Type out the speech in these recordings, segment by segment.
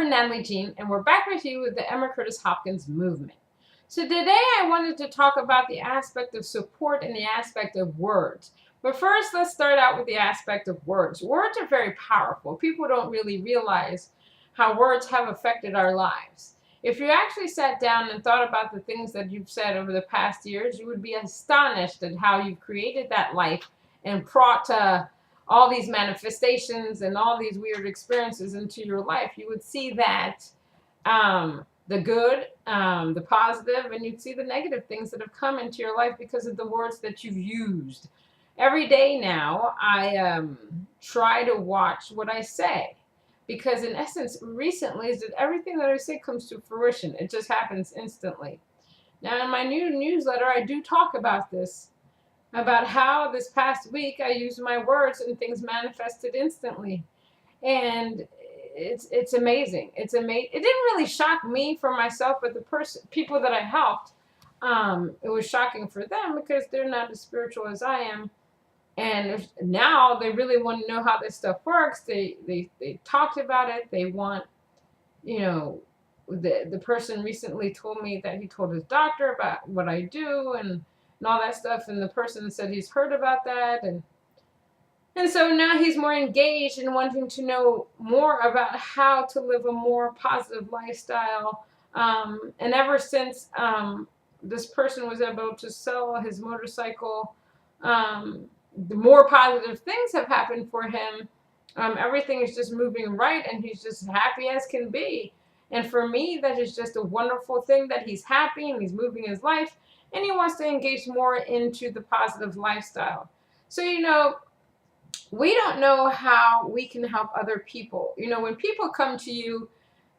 Reverend Natalie Jean, and we're back with you with the Emma Curtis Hopkins movement. So today I wanted to talk about the aspect of support and the aspect of words. But first, let's start out with the aspect of words. Words are very powerful. People don't really realize how words have affected our lives. If you actually sat down and thought about the things that you've said over the past years, you would be astonished at how you've created that life and brought all these manifestations and all these weird experiences into your life. You would see that the good, the positive, and you'd see the negative things that have come into your life because of the words that you've used. Every day now, I try to watch what I say because, in essence, recently is that everything that I say comes to fruition. It just happens instantly. Now, in my new newsletter, I do talk about this, about how this past week I used my words and things manifested instantly. And it's amazing. It's amazing. It didn't really shock me for myself, but the people that I helped, it was shocking for them because they're not as spiritual as I am. And now they really want to know how this stuff works. They talked about it. They want, the person recently told me that he told his doctor about what I do and all that stuff. And the person said he's heard about that. And so now he's more engaged in wanting to know more about how to live a more positive lifestyle. And ever since this person was able to sell his motorcycle, the more positive things have happened for him. Everything is just moving right, and he's just happy as can be. And for me, that is just a wonderful thing that he's happy and he's moving his life, and he wants to engage more into the positive lifestyle. So, we don't know how we can help other people. When people come to you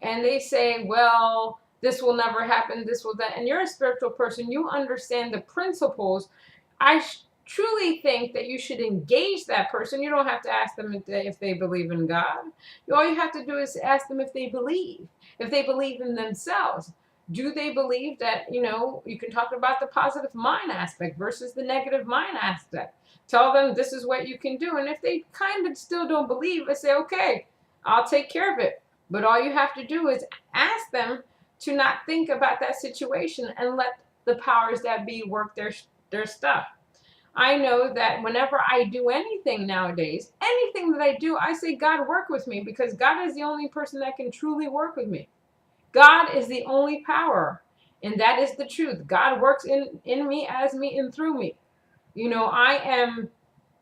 and they say, well, this will never happen, this will that, and you're a spiritual person, you understand the principles. I truly think that you should engage that person. You don't have to ask them if they believe in God. All you have to do is ask them if they believe in themselves. Do they believe that, you can talk about the positive mind aspect versus the negative mind aspect. Tell them this is what you can do. And if they kind of still don't believe, I say, okay, I'll take care of it. But all you have to do is ask them to not think about that situation and let the powers that be work their stuff. I know that whenever I do anything nowadays, anything that I do, I say, God, work with me, because God is the only person that can truly work with me. God is the only power, and that is the truth. God works in me, as me, and through me. I am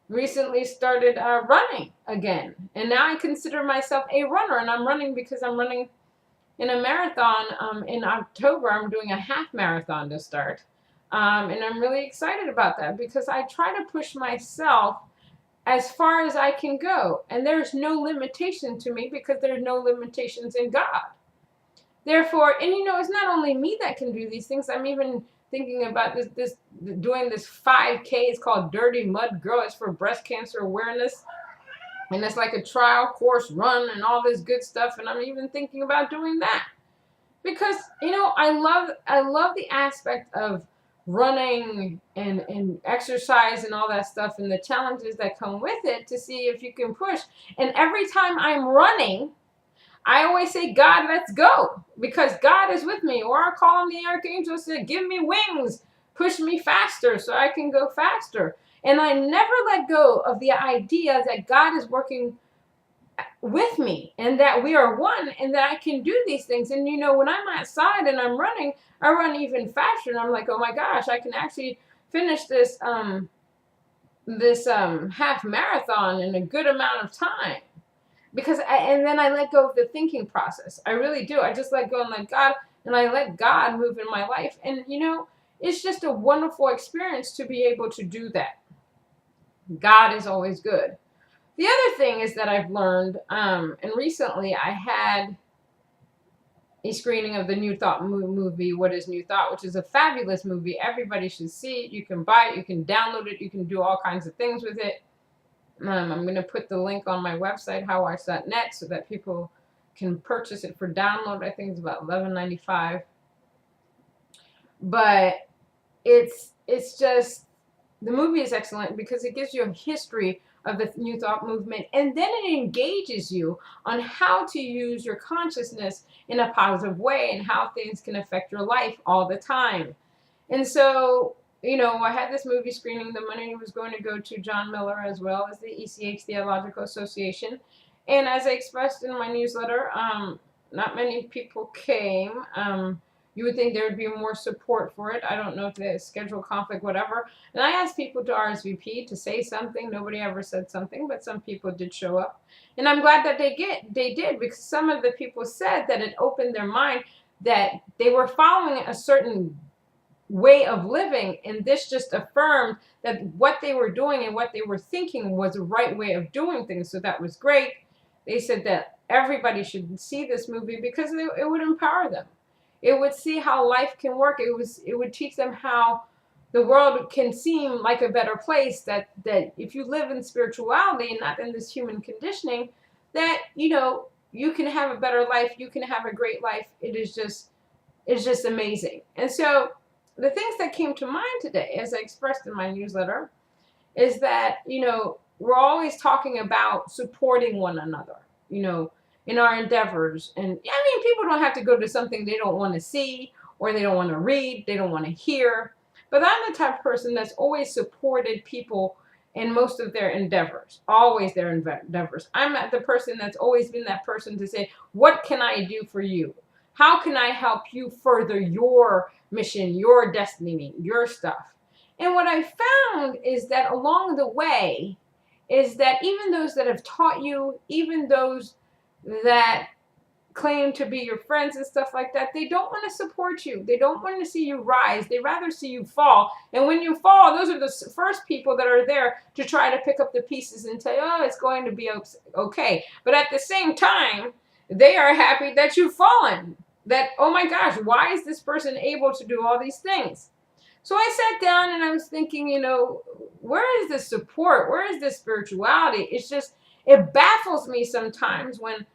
recently started running again, and now I consider myself a runner, and I'm running because I'm running in a marathon. In October, I'm doing a half marathon to start, and I'm really excited about that because I try to push myself as far as I can go, and there's no limitation to me because there's no limitations in God. Therefore, and it's not only me that can do these things. I'm even thinking about doing this 5K. It's called Dirty Mud Girl. It's for breast cancer awareness. And it's like a trial course run and all this good stuff. And I'm even thinking about doing that. Because, I love the aspect of running and exercise and all that stuff and the challenges that come with it to see if you can push. And every time I'm running, I always say, God, let's go, because God is with me. Or I call on the archangel and say, give me wings, push me faster so I can go faster. And I never let go of the idea that God is working with me and that we are one and that I can do these things. And, when I'm outside and I'm running, I run even faster. And I'm like, oh my gosh, I can actually finish this half marathon in a good amount of time. And then I let go of the thinking process. I really do. I just let go and let God, and I let God move in my life. And, it's just a wonderful experience to be able to do that. God is always good. The other thing is that I've learned, and recently I had a screening of the New Thought movie, What is New Thought, which is a fabulous movie. Everybody should see it. You can buy it. You can download it. You can do all kinds of things with it. I'm going to put the link on my website, howwatch.net, so that people can purchase it for download. I think it's about $11.95. But it's just, the movie is excellent because it gives you a history of the New Thought movement. And then it engages you on how to use your consciousness in a positive way and how things can affect your life all the time. And so, I had this movie screening. The money was going to go to John Miller as well as the ECH Theological Association. And as I expressed in my newsletter, not many people came. You would think there would be more support for it. I don't know if there's schedule conflict, whatever. And I asked people to RSVP to say something. Nobody ever said something, but some people did show up. And I'm glad that they did, because some of the people said that it opened their mind, that they were following a certain way of living, and this just affirmed that what they were doing and what they were thinking was the right way of doing things. So that was great. They said that everybody should see this movie because it would empower them. It would see how life can work. It would teach them how the world can seem like a better place, that if you live in spirituality and not in this human conditioning, that you can have a better life, you can have a great life. It's just amazing. And so the things that came to mind today, as I expressed in my newsletter, is that we're always talking about supporting one another, in our endeavors. And people don't have to go to something they don't want to see, or they don't want to read, they don't want to hear. But I'm the type of person that's always supported people in most of their endeavors, always their endeavors. I'm the person that's always been that person to say, what can I do for you? How can I help you further your mission, your destiny, your stuff? And what I found is that along the way is that even those that have taught you, even those that claim to be your friends and stuff like that, they don't want to support you. They don't want to see you rise. They rather see you fall. And when you fall, those are the first people that are there to try to pick up the pieces and tell you, oh, it's going to be okay. But at the same time, they are happy that you've fallen. That, oh my gosh, why is this person able to do all these things? So I sat down and I was thinking, where is the support? Where is the spirituality? It baffles me sometimes when,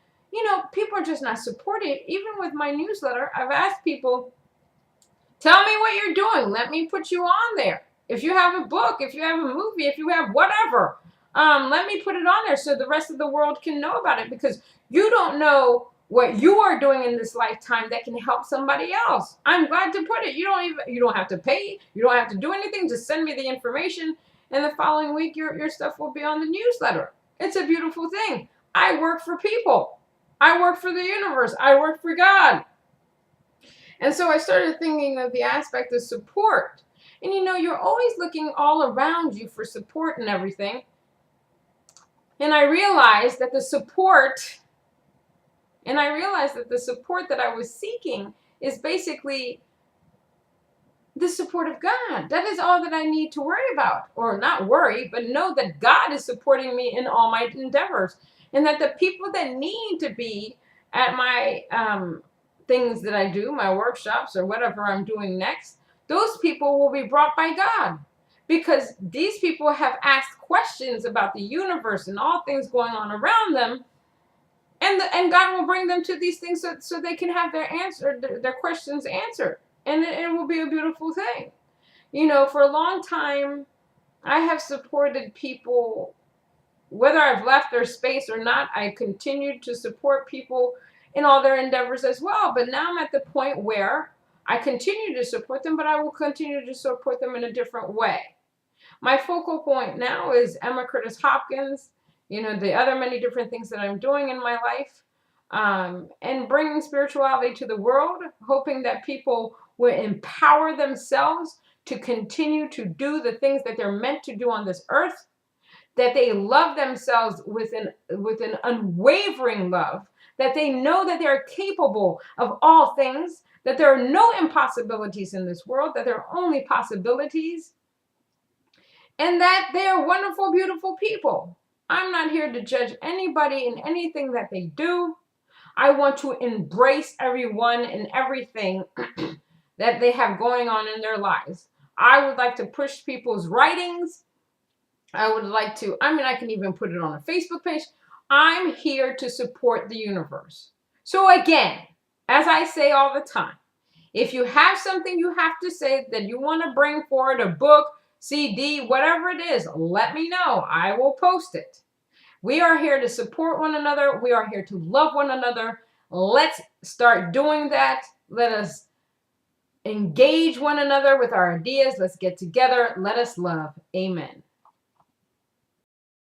people are just not supportive. Even with my newsletter, I've asked people, tell me what you're doing. Let me put you on there. If you have a book, if you have a movie, if you have whatever, let me put it on there so the rest of the world can know about it, because you don't know what you are doing in this lifetime that can help somebody else. I'm glad to put it. You don't have to pay. You don't have to do anything. Just send me the information, and the following week your stuff will be on the newsletter. It's a beautiful thing. I work for people. I work for the universe. I work for God. And so I started thinking of the aspect of support. And you're always looking all around you for support and everything. And I realized that the support that I was seeking is basically the support of God. That is all that I need to worry about. Or not worry, but know that God is supporting me in all my endeavors. And that the people that need to be at my things that I do, my workshops or whatever I'm doing next, those people will be brought by God. Because these people have asked questions about the universe and all things going on around them. And God will bring them to these things so they can have their questions answered. And it will be a beautiful thing. For a long time, I have supported people, whether I've left their space or not. I continued to support people in all their endeavors as well. But now I'm at the point where I continue to support them, but I will continue to support them in a different way. My focal point now is Emma Curtis Hopkins, the other many different things that I'm doing in my life, and bringing spirituality to the world, hoping that people will empower themselves to continue to do the things that they're meant to do on this earth, that they love themselves with an unwavering love, that they know that they're capable of all things, that there are no impossibilities in this world, that there are only possibilities, and that they are wonderful, beautiful people. I'm not here to judge anybody in anything that they do. I want to embrace everyone and everything that they have going on in their lives. I would like to push people's writings. I can even put it on a Facebook page. I'm here to support the universe. So again, as I say all the time, if you have something you have to say that you want to bring forward, a book, CD, whatever it is, let me know. I will post it. We are here to support one another. We are here to love one another. Let's start doing that. Let us engage one another with our ideas. Let's get together. Let us love. Amen.